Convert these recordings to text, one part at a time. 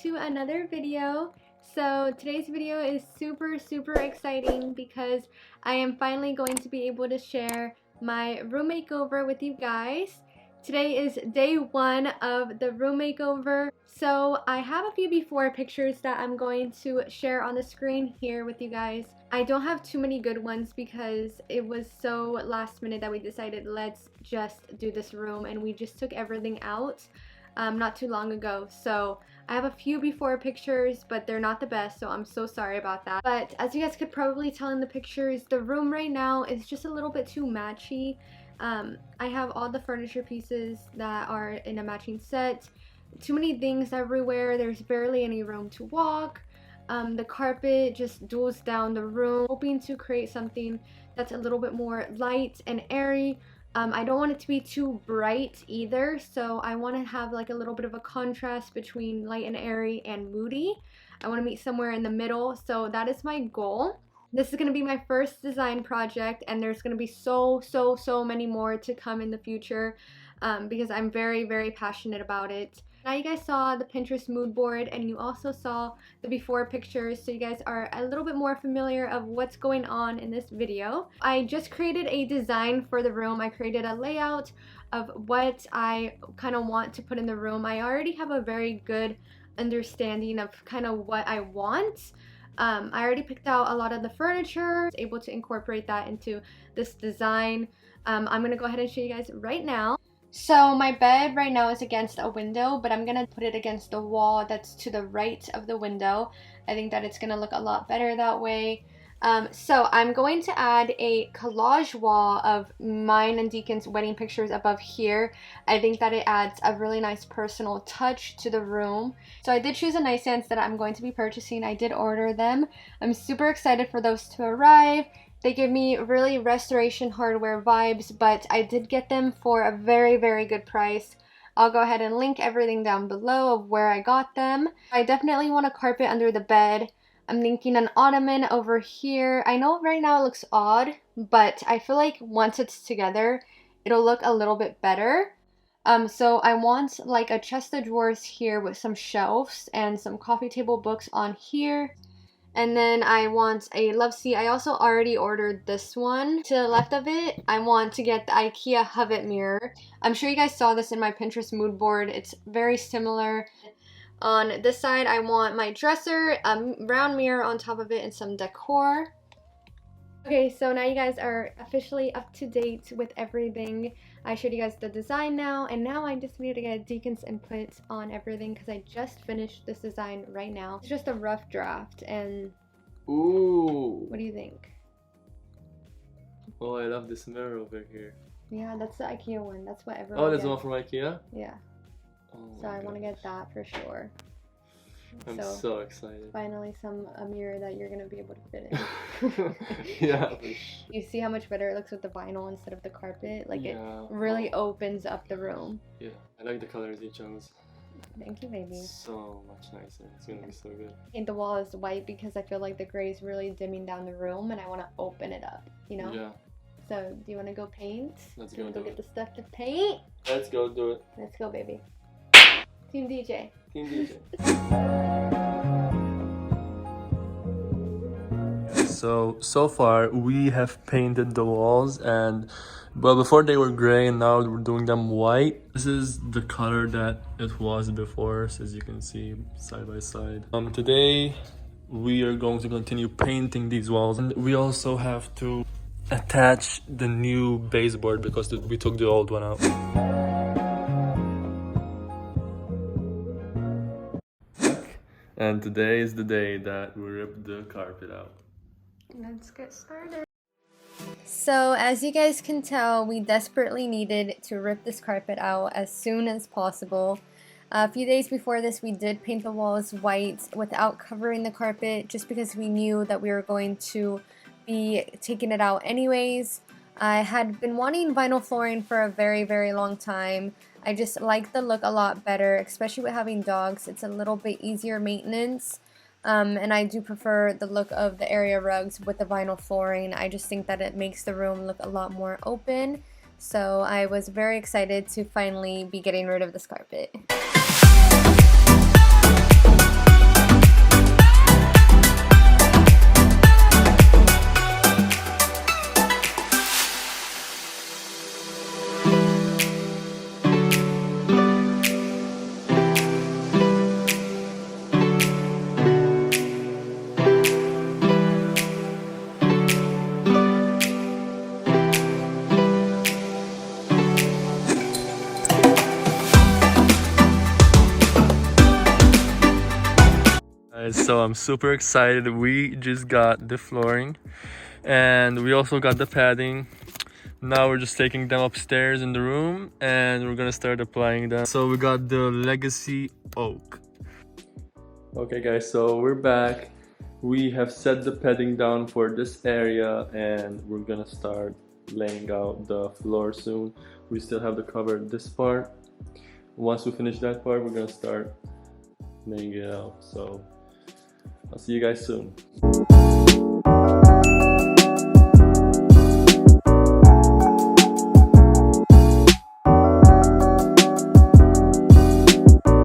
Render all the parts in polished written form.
to another video. So today's video is super exciting because I am finally going to be able to share my room makeover with you guys. Today is day one of the room makeover. So I have a few before pictures that I'm going to share on the screen here with you guys. I don't have too many good ones because it was so last minute that we decided let's just do this room, and we just took everything out not too long ago. So I have a few before pictures, but they're not the best, so I'm so sorry about that. But as you guys could probably tell in the pictures, the room right now is just a little bit too matchy. I have all the furniture pieces that are in a matching set. Too many things everywhere. There's barely any room to walk. The carpet just duels down the room. Hoping to create something that's a little bit more light and airy. I don't want it to be too bright either, so I want to have like a little bit of a contrast between light and airy and moody. I want to meet somewhere in the middle, so that is my goal. This is going to be my first design project, and there's going to be so many more to come in the future because I'm very passionate about it. Now you guys saw the Pinterest mood board, and you also saw the before pictures, so you guys are a little bit more familiar of what's going on in this video. I just created a design for the room. I created a layout of what I kind of want to put in the room. I already have a very good understanding of kind of what I want. I already picked out a lot of the furniture, able to incorporate that into this design. I'm gonna go ahead and show you guys right now. So my bed right now is against a window, but I'm gonna put it against the wall that's to the right of the window. I think that it's gonna look a lot better that way. So I'm going to add a collage wall of mine and Deacon's wedding pictures above here. I think that it adds a really nice personal touch to the room. So I did choose a nightstands that I'm going to be purchasing. I did order them. I'm super excited for those to arrive. They give me really restoration hardware vibes, but I did get them for a very good price. I'll go ahead and link everything down below of where I got them. I definitely want a carpet under the bed. I'm thinking an ottoman over here. I know right now it looks odd, but I feel like once it's together, it'll look a little bit better. So I want like a chest of drawers here with some shelves and some coffee table books on here. And then I want a love seat. I also already ordered this one. To the left of it, I want to get the IKEA Hovet mirror. I'm sure you guys saw this in my Pinterest mood board. It's very similar. On this side, I want my dresser, a round mirror on top of it, and some decor. Okay, so now you guys are officially up to date with everything. I showed you guys the design now, and now I just need to get Deacon's input on everything because I just finished this design right now. It's just a rough draft, and ooh, what do you think? Oh, I love this mirror over here. Yeah, that's the IKEA one. That's what everyone Oh, that's the gets. one from IKEA? Yeah. Oh, so I want to get that for sure. I'm so excited. Finally a mirror that you're going to be able to fit in. Yeah, for sure. You see how much better it looks with the vinyl instead of the carpet? Like, yeah. It really opens up the room. Yeah, I like the colors you chose. Thank you, baby. So much nicer. It's going to be so good. And the wall is white because I feel like the gray is really dimming down the room, and I want to open it up, you know? Yeah. So, do you want to go paint? Let's go do get it. the stuff to paint? Let's go do it. Let's go, baby. Team DJ. Team DJ. So far we have painted the walls, and well, before they were gray and now we're doing them white. This is the color that it was before, so as you can see side by side. Today we are going to continue painting these walls, and we also have to attach the new baseboard because we took the old one out. And today is the day that we rip the carpet out. Let's get started. So as you guys can tell, we desperately needed to rip this carpet out as soon as possible. A few days before this, we did paint the walls white without covering the carpet just because we knew that we were going to be taking it out anyways. I had been wanting vinyl flooring for a very long time. I just like the look a lot better, especially with having dogs. It's a little bit easier maintenance. And I do prefer the look of the area rugs with the vinyl flooring. I just think that it makes the room look a lot more open. So I was very excited to finally be getting rid of this carpet. So I'm super excited. We just got the flooring and we also got the padding. Now we're just taking them upstairs in the room and we're gonna start applying them. So we got the Legacy Oak. Okay guys, so we're back. We have set the padding down for this area and we're gonna start laying out the floor soon. We still have to cover this part. Once we finish that part, we're gonna start laying it out. So I'll see you guys soon.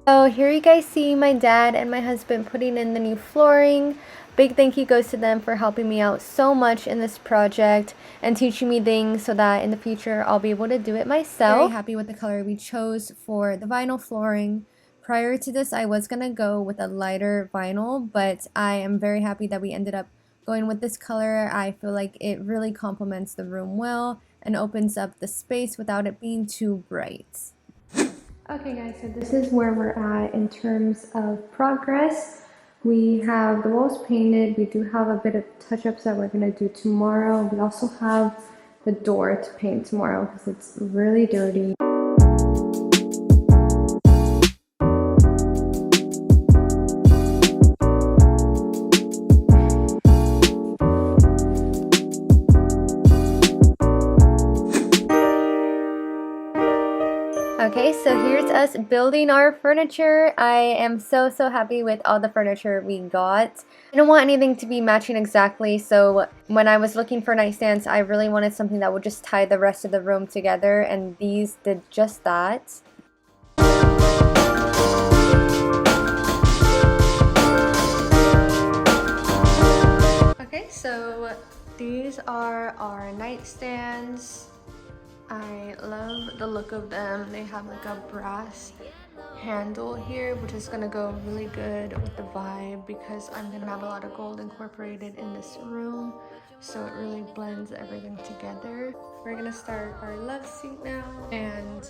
So here you guys see my dad and my husband putting in the new flooring. Big thank you goes to them for helping me out so much in this project and teaching me things so that in the future I'll be able to do it myself. Very happy with the color we chose for the vinyl flooring. Prior to this, I was going to go with a lighter vinyl, but I am very happy that we ended up going with this color. I feel like it really complements the room well and opens up the space without it being too bright. Okay guys, so this is where we're at in terms of progress. We have the walls painted. We do have a bit of touch-ups that we're going to do tomorrow. We also have the door to paint tomorrow because it's really dirty. Okay, so here's us building our furniture. I am so happy with all the furniture we got. I don't want anything to be matching exactly, so when I was looking for nightstands, I really wanted something that would just tie the rest of the room together, and these did just that. Okay, so these are our nightstands. I love the look of them. They have like a brass handle here, which is gonna go really good with the vibe because I'm gonna have a lot of gold incorporated in this room, so it really blends everything together. We're gonna start our love seat now and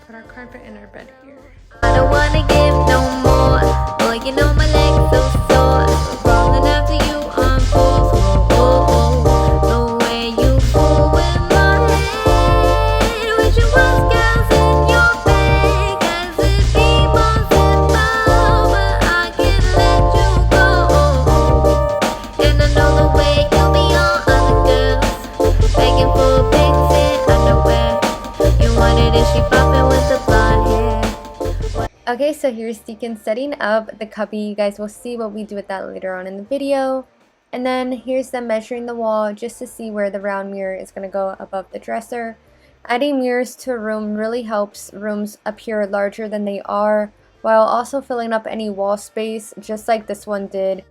put our carpet in our bed here. I don't wanna give no more. Boy, you know my legs so sore. Crawling after you on fours. The way you fool with my head. Wish you was girls in your bed. 'Cause it be more simple, but I can't let you go. And I know the way you be on other girls, begging for pics and underwear. You wanted it, she popping with the blonde hair. Okay, so here's Deacon setting up the cubby. You guys will see what we do with that later on in the video. And then here's them measuring the wall just to see where the round mirror is going to go above the dresser. Adding mirrors to a room really helps rooms appear larger than they are, while also filling up any wall space, just like this one did.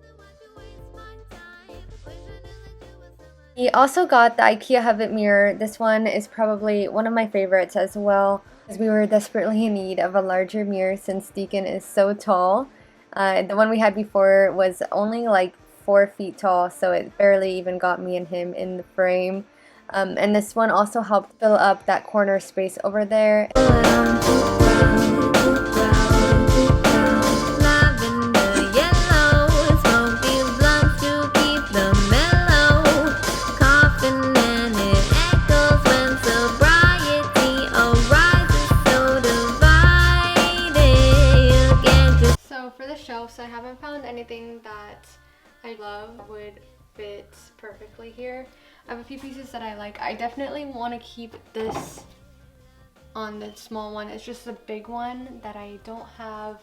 We also got the IKEA Hovet mirror. This one is probably one of my favorites as well, as we were desperately in need of a larger mirror since Deacon is so tall. The one we had before was only like 4 feet tall, so it barely even got me and him in the frame. And this one also helped fill up that corner space over there. So I haven't found anything that I love would fit perfectly here. I have a few pieces that I like. I definitely want to keep this on the small one. It's just a big one that I don't have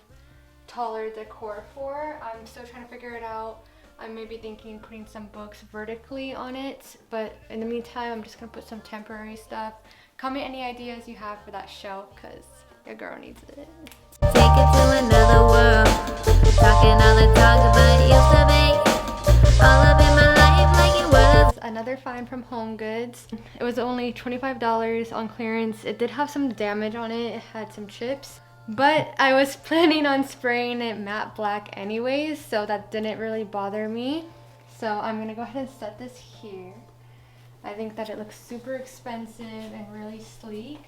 taller decor for. I'm still trying to figure it out. I'm maybe thinking putting some books vertically on it, but in the meantime I'm just gonna put some temporary stuff. Comment any ideas you have for that shelf because your girl needs it. Take it to another world. Talking all the talk, but you still be all up in my life like you were. Another find from Home Goods. It was only $25 on clearance. It did have some damage on it. It had some chips, but I was planning on spraying it matte black anyways, so that didn't really bother me. So I'm gonna go ahead and set this here. I think that it looks super expensive and really sleek.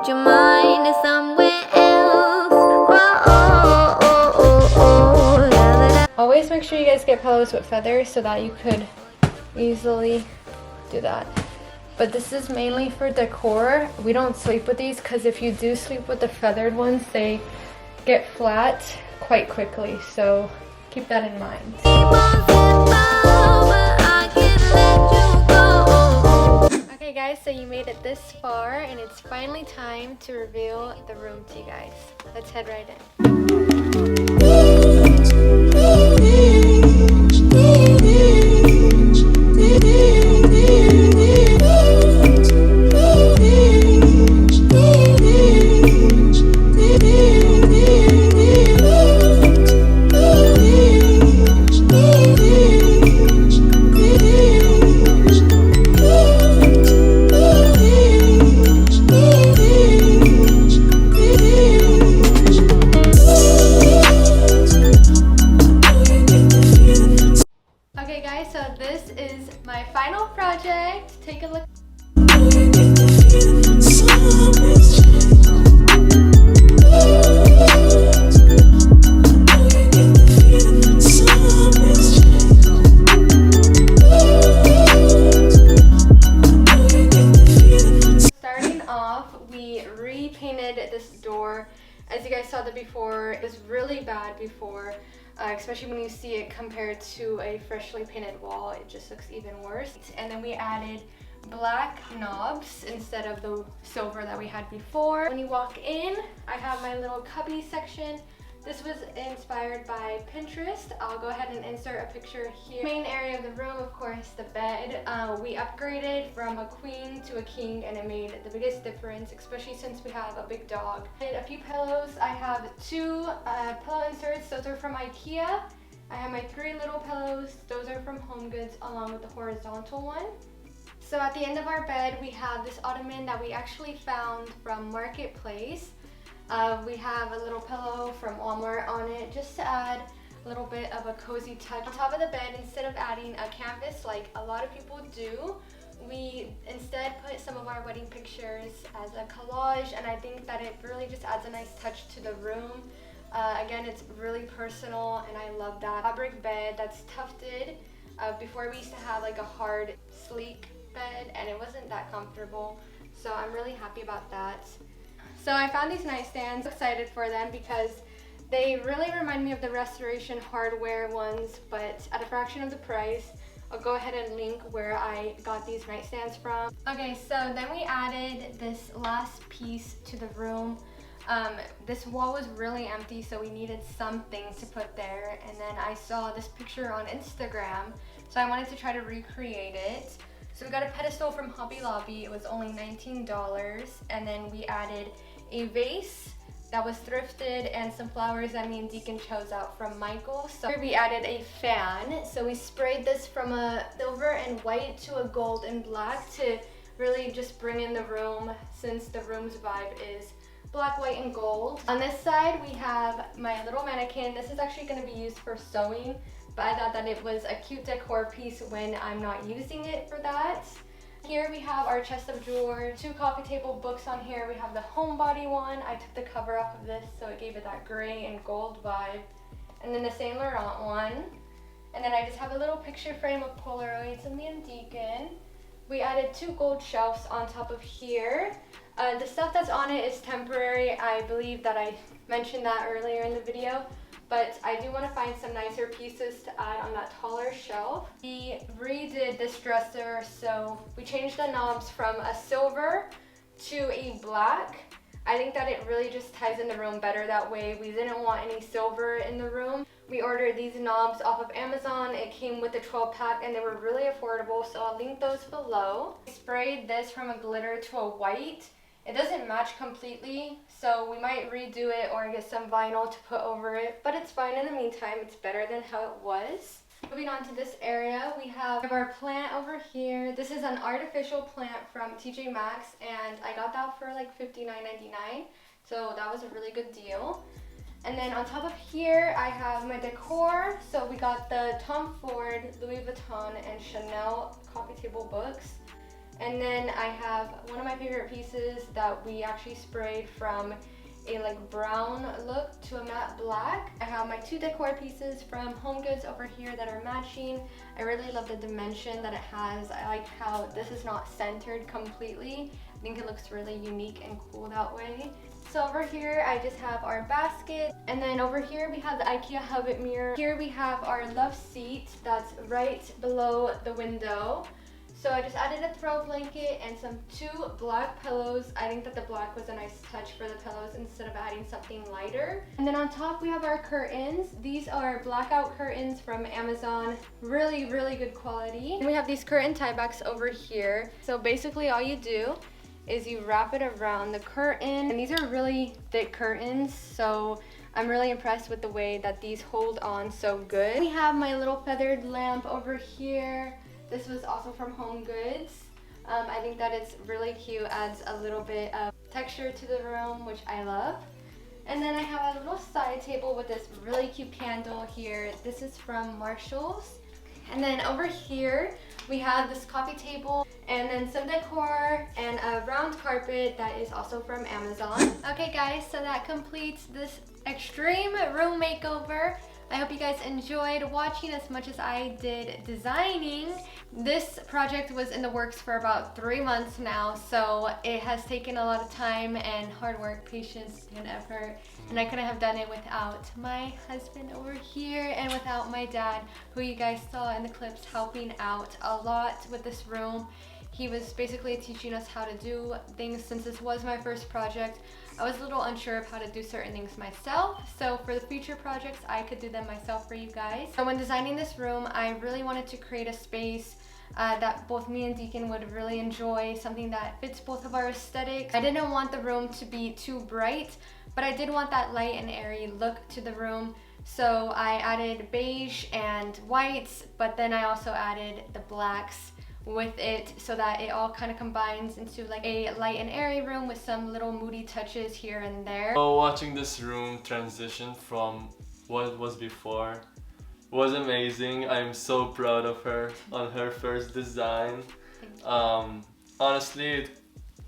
but your mind is somewhere else. Whoa, da, da, da. Always make sure you guys get pillows with feathers so that you could easily do that. But this is mainly for decor. We don't sleep with these because if you do sleep with the feathered ones, they get flat quite quickly. So keep that in mind. Okay guys, so you made it this far and it's finally time to reveal the room to you guys. Let's head right in. Okay guys, so this is my final project. Take a look. Starting off, we repainted this door. As you guys saw that before, it was really bad before. Especially when you see it compared to a freshly painted wall, it just looks even worse. And then we added black knobs instead of the silver that we had before. When you walk in, I have my little cubby section. This was inspired by Pinterest. I'll go ahead and insert a picture here. Main area of the room, of course, the bed. We upgraded from a queen to a king and it made the biggest difference, especially since we have a big dog. And a few pillows. I have two pillow inserts. Those are from IKEA. I have my 3 little pillows. Those are from HomeGoods along with the horizontal one. So at the end of our bed, we have this ottoman that we actually found from Marketplace. We have a little pillow from Walmart on it just to add a little bit of a cozy touch. On top of the bed, instead of adding a canvas like a lot of people do, we instead put some of our wedding pictures as a collage, and I think that it really just adds a nice touch to the room. Again, it's really personal and I love that. Fabric bed that's tufted. Before we used to have like a hard, sleek bed and it wasn't that comfortable, so I'm really happy about that. So I found these nightstands. I'm excited for them because they really remind me of the Restoration Hardware ones, but at a fraction of the price. I'll go ahead and link where I got these nightstands from. Okay, so then we added this last piece to the room. This wall was really empty, so we needed something to put there. And then I saw this picture on Instagram, so I wanted to try to recreate it. So we got a pedestal from Hobby Lobby. It was only $19. And then we added a vase that was thrifted and some flowers that me and Deacon chose out from Michael. So here we added a fan. So we sprayed this from a silver and white to a gold and black to really just bring in the room, since the room's vibe is black, white, and gold. On this side, we have my little mannequin. This is actually going to be used for sewing, but I thought that it was a cute decor piece when I'm not using it for that. Here we have our chest of drawers, 2 coffee table books on here. We have the homebody one. I took the cover off of this so it gave it that gray and gold vibe. And then the Saint Laurent one. And then I just have a little picture frame of Polaroids of me and Deacon. We added 2 gold shelves on top of here. The stuff that's on it is temporary. I believe that I mentioned that earlier in the video. But I do want to find some nicer pieces to add on that taller shelf. We redid this dresser, so we changed the knobs from a silver to a black. I think that it really just ties in the room better that way. We didn't want any silver in the room. We ordered these knobs off of Amazon. It came with a 12-pack and they were really affordable, so I'll link those below. We sprayed this from a glitter to a white. It doesn't match completely, so we might redo it or get some vinyl to put over it, but it's fine in the meantime. It's better than how it was. Moving on to this area, we have our plant over here. This is an artificial plant from TJ Maxx, and I got that for like $59.99, so that was a really good deal. And then on top of here, I have my decor. So we got the Tom Ford, Louis Vuitton, and Chanel coffee table books. And then I have one of my favorite pieces that we actually sprayed from a like brown look to a matte black. I have my 2 decor pieces from HomeGoods over here that are matching. I really love the dimension that it has. I like how this is not centered completely. I think it looks really unique and cool that way. So over here I just have our basket, and then over here we have the IKEA Hobbit mirror. Here we have our love seat that's right below the window. So I just added a throw blanket and some 2 black pillows. I think that the black was a nice touch for the pillows instead of adding something lighter. And then on top we have our curtains. These are blackout curtains from Amazon. Really, really good quality. And we have these curtain tie backs over here. So basically all you do is you wrap it around the curtain. And these are really thick curtains, so I'm really impressed with the way that these hold on so good. We have my little feathered lamp over here. This was also from HomeGoods. I think that it's really cute, adds a little bit of texture to the room, which I love. And then I have a little side table with this really cute candle here. This is from Marshall's. And then over here, we have this coffee table and then some decor and a round carpet that is also from Amazon. Okay guys, so that completes this extreme room makeover. I hope you guys enjoyed watching as much as I did designing. This project was in the works for about 3 months now, so it has taken a lot of time and hard work, patience, and effort. And I couldn't have done it without my husband over here and without my dad, who you guys saw in the clips helping out a lot with this room. He was basically teaching us how to do things. Since this was my first project, I was a little unsure of how to do certain things myself. So for the future projects, I could do them myself for you guys. So when designing this room, I really wanted to create a space that both me and Deacon would really enjoy, something that fits both of our aesthetics. I didn't want the room to be too bright, but I did want that light and airy look to the room. So I added beige and whites, but then I also added the blacks with it so that it all kind of combines into like a light and airy room with some little moody touches here and there. So watching this room transition from what it was before was amazing. I'm so proud of her on her first design. Honestly, it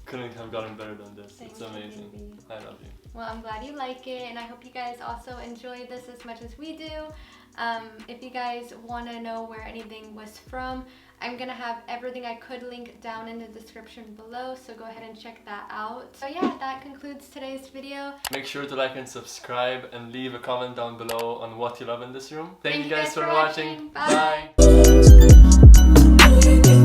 couldn't have gotten better than this. It's amazing. I love you. Well, I'm glad you like it, and I hope you guys also enjoyed this as much as we do. If you guys want to know where anything was from, I'm gonna have everything I could link down in the description below, so go ahead and check that out. So yeah, that concludes today's video. Make sure to like and subscribe and leave a comment down below on what you love in this room. Thank you guys for watching. watching. Bye.